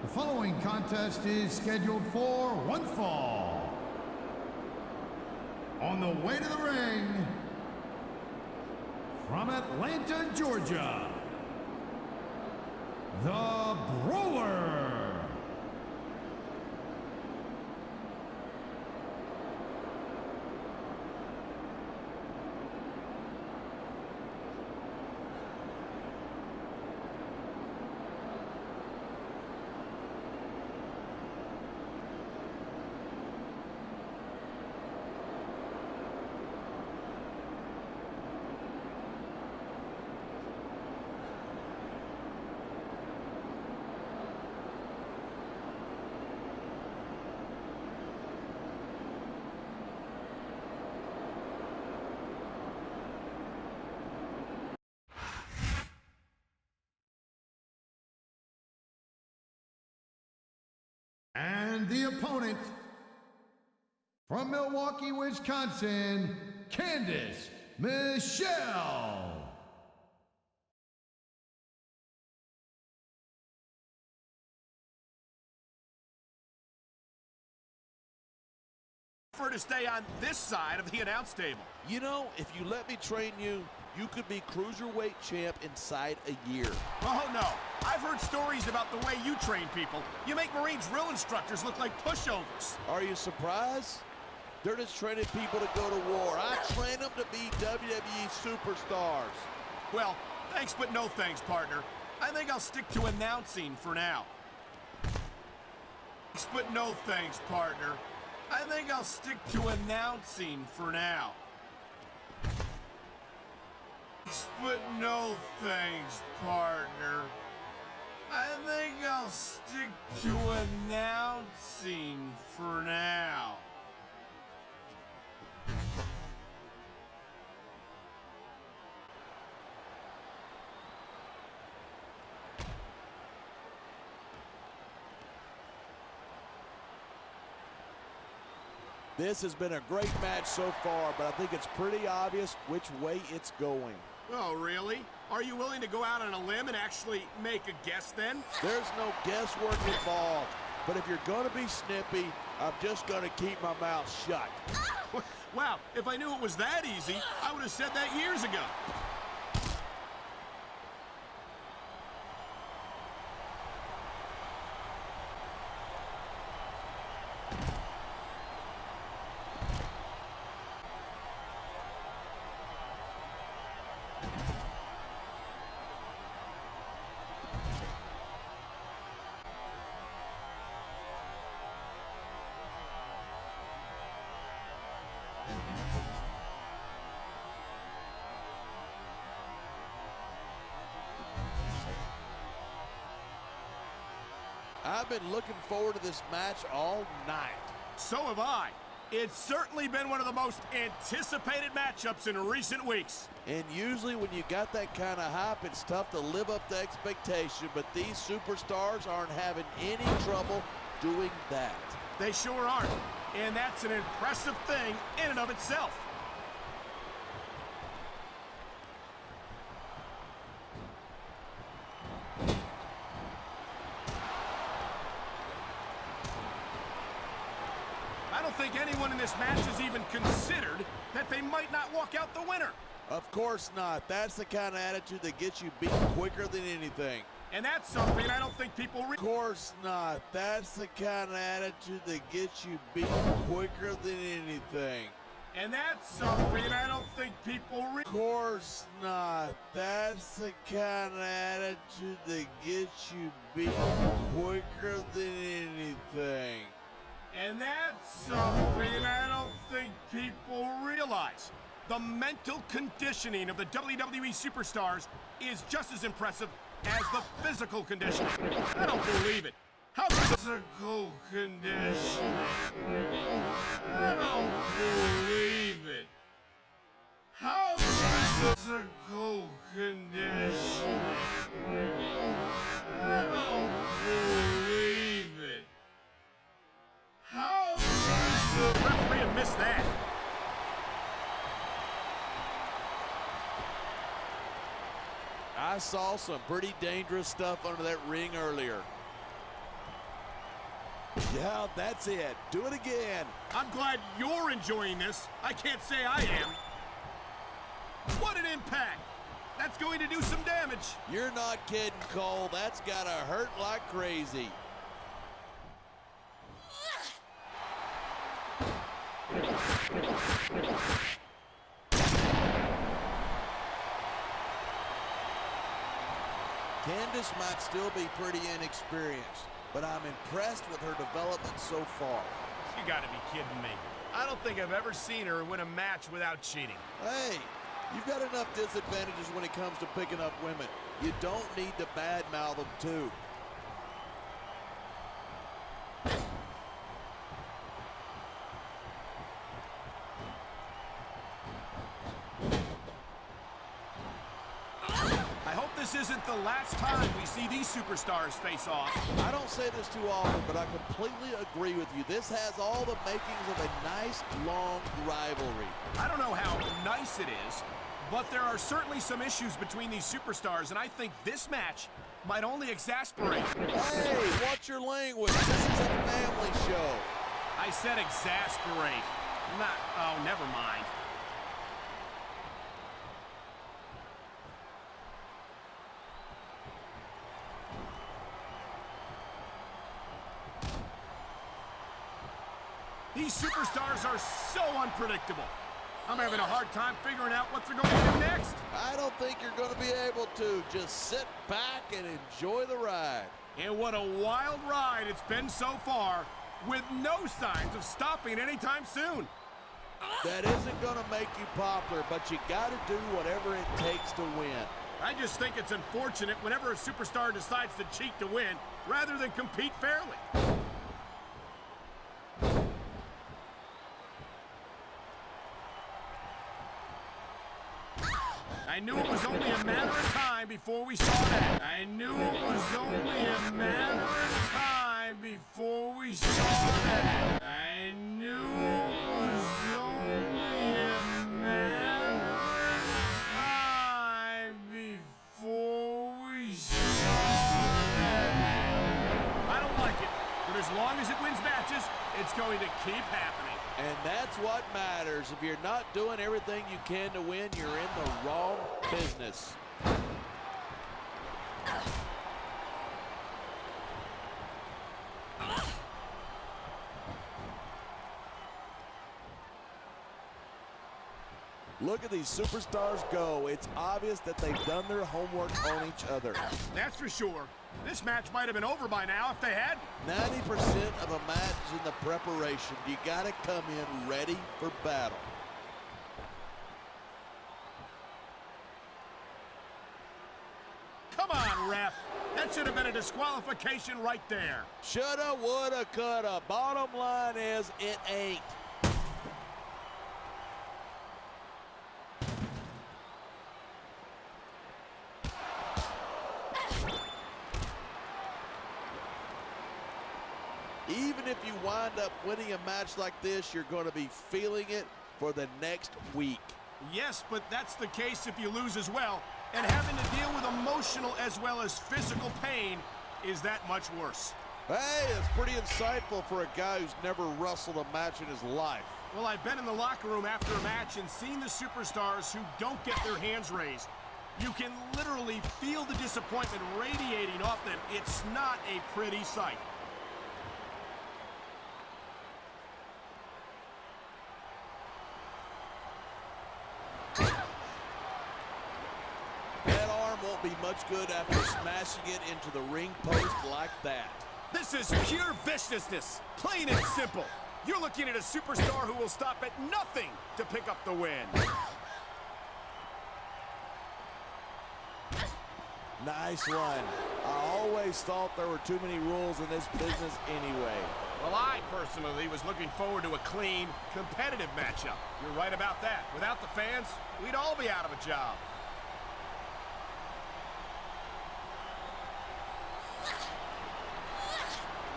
The following contest is scheduled for one fall. On the way to the ring, from Atlanta, Georgia, the Brawler. And the opponent, from Milwaukee, Wisconsin, Candice Michelle. Prefer to stay on this side of the announce table. You know, if you let me train you, you could be cruiserweight champ inside a year. Oh, no. I've heard stories about the way you train people. You make Marine drill instructors look like pushovers. Are you surprised? They're just training people to go to war. I train them to be WWE superstars. Well, thanks but no thanks, partner. I think I'll stick to announcing for now. Thanks but no thanks, partner. I think I'll stick to announcing for now. But no thanks, partner. I think I'll stick to announcing for now. This has been a great match so far, but I think it's pretty obvious which way it's going. Oh, really? Are you willing to go out on a limb and actually make a guess then? There's no guesswork involved. But if you're going to be snippy, I'm just going to keep my mouth shut. Wow, if I knew it was that easy, I would have said that years ago. I've been looking forward to this match all night. So have I. It's certainly been one of the most anticipated matchups in recent weeks. And usually when you got that kind of hype, it's tough to live up to expectation, but these superstars aren't having any trouble doing that. They sure aren't. And that's an impressive thing in and of itself. I don't think anyone in this match has even considered that they might not walk out the winner. Of course not. That's the kind of attitude that gets you beat quicker than anything. And that's something I don't think people Of course not. That's the kind of attitude that gets you beat quicker than anything. And that's something I don't think people Of course not. That's the kind of attitude that gets you beat quicker than anything. And that's something I don't think people realize. The mental conditioning of the WWE superstars is just as impressive as the physical conditioning. I don't believe it. How physical conditioning? I don't believe it. How physical conditioning? I don't believe it. How the referee had missed that. I saw some pretty dangerous stuff under that ring earlier. Yeah, that's it. Do it again. I'm glad you're enjoying this. I can't say I am. What an impact! That's going to do some damage. You're not kidding, Cole. That's gotta hurt like crazy. Candice might still be pretty inexperienced, but I'm impressed with her development so far. You gotta be kidding me. I don't think I've ever seen her win a match without cheating. Hey, you've got enough disadvantages when it comes to picking up women. You don't need to badmouth them, too. I hope this isn't the last time we see these superstars face off. I don't say this too often, but I completely agree with you. This has all the makings of a nice, long rivalry. I don't know how nice it is, but there are certainly some issues between these superstars, and I think this match might only exasperate. Hey, watch your language. This is a family show. I said exasperate. Oh, never mind. These superstars are so unpredictable. I'm having a hard time figuring out what they're going to do next. I don't think you're going to be able to. Just sit back and enjoy the ride. And what a wild ride it's been so far, with no signs of stopping anytime soon. That isn't going to make you popular, but you got to do whatever it takes to win. I just think it's unfortunate whenever a superstar decides to cheat to win, rather than compete fairly. I knew it was only a matter of time before we saw that. I knew it was only a matter of time before we saw that. I knew it was only a matter of time before we saw that. I don't like it, but as long as it wins matches, it's going to keep happening. And that's what matters. If you're not doing everything you can to win, you're in the wrong business. Look at these superstars go. It's obvious that they've done their homework on each other. That's for sure. This match might have been over by now if they had. 90% of a match is in the preparation. You got to come in ready for battle. Come on, ref. That should have been a disqualification right there. Shoulda, woulda, coulda. Bottom line is, it ain't. Even if you wind up winning a match like this, you're going to be feeling it for the next week. Yes, but that's the case if you lose as well. And having to deal with emotional as well as physical pain is that much worse. Hey, it's pretty insightful for a guy who's never wrestled a match in his life. Well, I've been in the locker room after a match and seen the superstars who don't get their hands raised. You can literally feel the disappointment radiating off them. It's not a pretty sight. That arm won't be much good after smashing it into the ring post like that. This is pure viciousness, plain and simple. You're looking at a superstar who will stop at nothing to pick up the win. Nice one. I always thought there were too many rules in this business anyway. Well, I personally was looking forward to a clean, competitive matchup. You're right about that. Without the fans, we'd all be out of a job.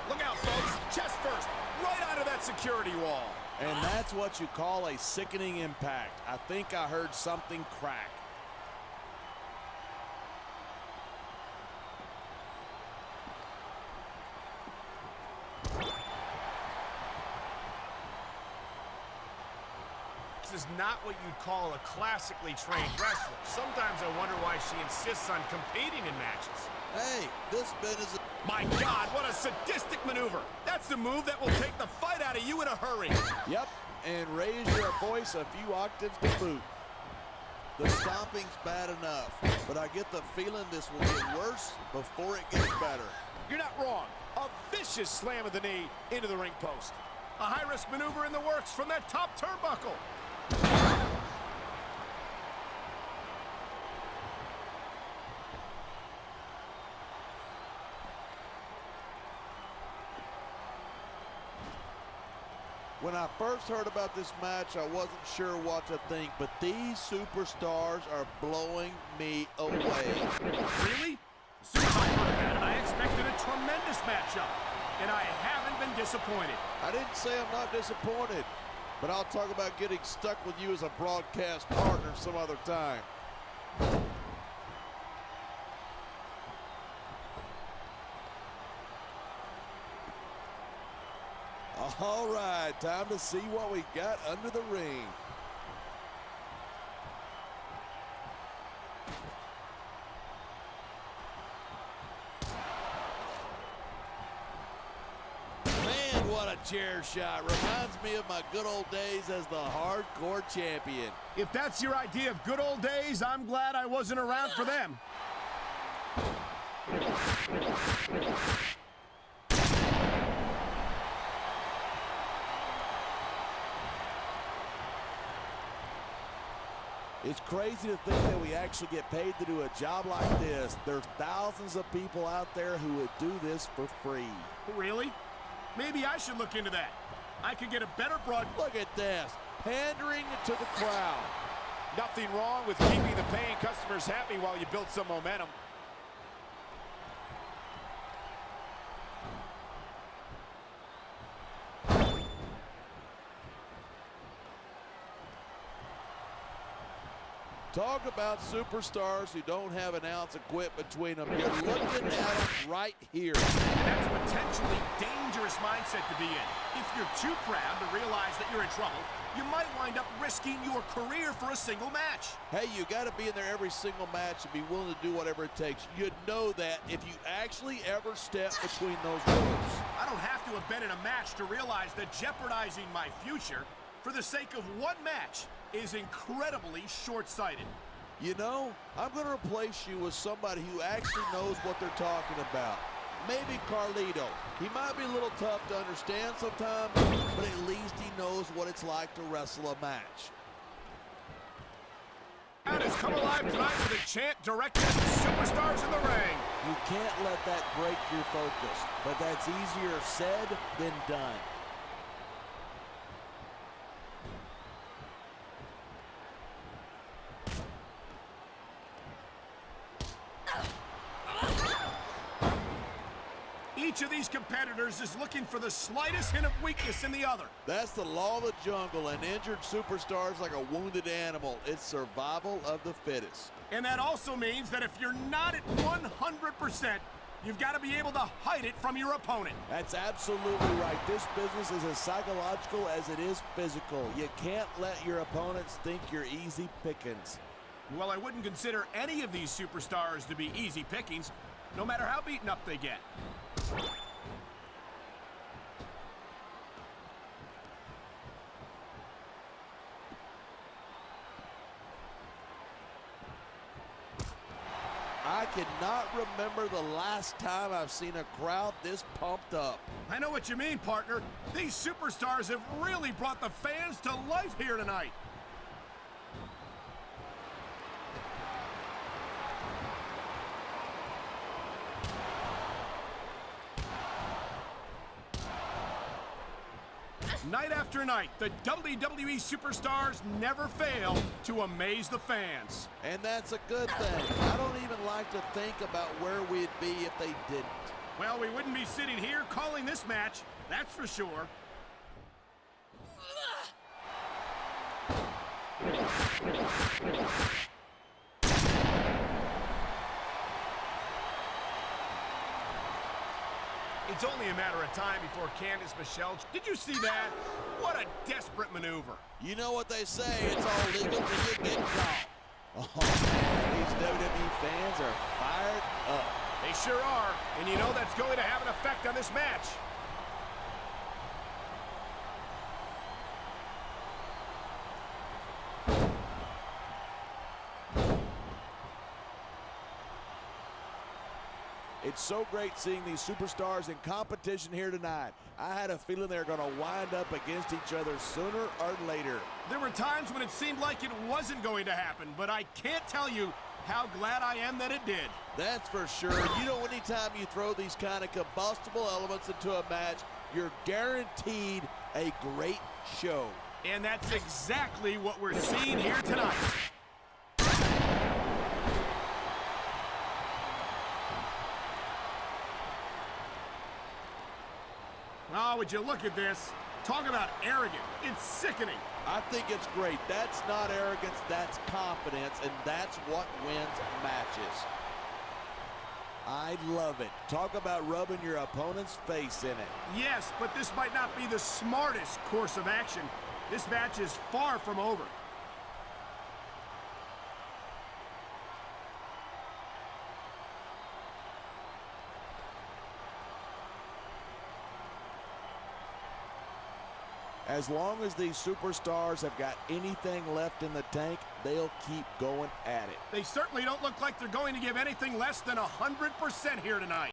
Look out, folks. Chest first, right out of that security wall. And that's what you call a sickening impact. I think I heard something crack. is not what you'd call a classically trained wrestler. Sometimes I wonder why she insists on competing in matches. Hey, this man is My God, what a sadistic maneuver. That's the move that will take the fight out of you in a hurry. Yep, and raise your voice a few octaves to boot. The stomping's bad enough, but I get the feeling this will get worse before it gets better. You're not wrong. A vicious slam of the knee into the ring post. A high-risk maneuver in the works from that top turnbuckle. When I first heard about this match, I wasn't sure what to think, but these superstars are blowing me away. Really? As soon as I heard about it, I expected a tremendous matchup, and I haven't been disappointed. I didn't say I'm not disappointed, but I'll talk about getting stuck with you as a broadcast partner some other time. All right, time to see what we got under the ring. Man, what a chair shot. Reminds me of my good old days as the hardcore champion. If that's your idea of good old days, I'm glad I wasn't around for them. It's crazy to think that we actually get paid to do a job like this. There's thousands of people out there who would do this for free. Really? Maybe I should look into that. I could get a better broad... Look at this, pandering to the crowd. Nothing wrong with keeping the paying customers happy while you build some momentum. Talk about superstars who don't have an ounce of quit between them. You're looking at them right here. And that's a potentially dangerous mindset to be in. If you're too proud to realize that you're in trouble, you might wind up risking your career for a single match. Hey, you got to be in there every single match and be willing to do whatever it takes. You'd know that if you actually ever step between those ropes. I don't have to have been in a match to realize that jeopardizing my future for the sake of one match is incredibly short-sighted. You know, I'm going to replace you with somebody who actually knows what they're talking about. Maybe Carlito. He might be a little tough to understand sometimes, but at least he knows what it's like to wrestle a match. And has come alive tonight with a chant directed at the superstars in the ring. You can't let that break your focus, but that's easier said than done. Each of these competitors is looking for the slightest hint of weakness in the other. That's the law of the jungle. An injured superstar is like a wounded animal. It's survival of the fittest. And that also means that if you're not at 100%, you've got to be able to hide it from your opponent. That's absolutely right. This business is as psychological as it is physical. You can't let your opponents think you're easy pickings. Well, I wouldn't consider any of these superstars to be easy pickings, no matter how beaten up they get. I cannot remember the last time I've seen a crowd this pumped up. I know what you mean, partner. These superstars have really brought the fans to life here tonight. Night after night, the WWE superstars never fail to amaze the fans. And that's a good thing. I don't even like to think about where we'd be if they didn't. Well, we wouldn't be sitting here calling this match, that's for sure. It's only a matter of time before Candice Michelle... Did you see that? What a desperate maneuver. You know what they say, it's all legal till you get caught. Oh, man, these WWE fans are fired up. They sure are, and you know that's going to have an effect on this match. It's so great seeing these superstars in competition here tonight. I had a feeling they were going to wind up against each other sooner or later. There were times when it seemed like it wasn't going to happen, but I can't tell you how glad I am that it did. That's for sure. You know, anytime you throw these kind of combustible elements into a match, you're guaranteed a great show. And that's exactly what we're seeing here tonight. Oh, would you look at this? Talk about arrogant. It's sickening. I think it's great. That's not arrogance, that's confidence, and that's what wins matches. I love it. Talk about rubbing your opponent's face in it. Yes, but this might not be the smartest course of action. This match is far from over. As long as these superstars have got anything left in the tank, they'll keep going at it. They certainly don't look like they're going to give anything less than 100% here tonight.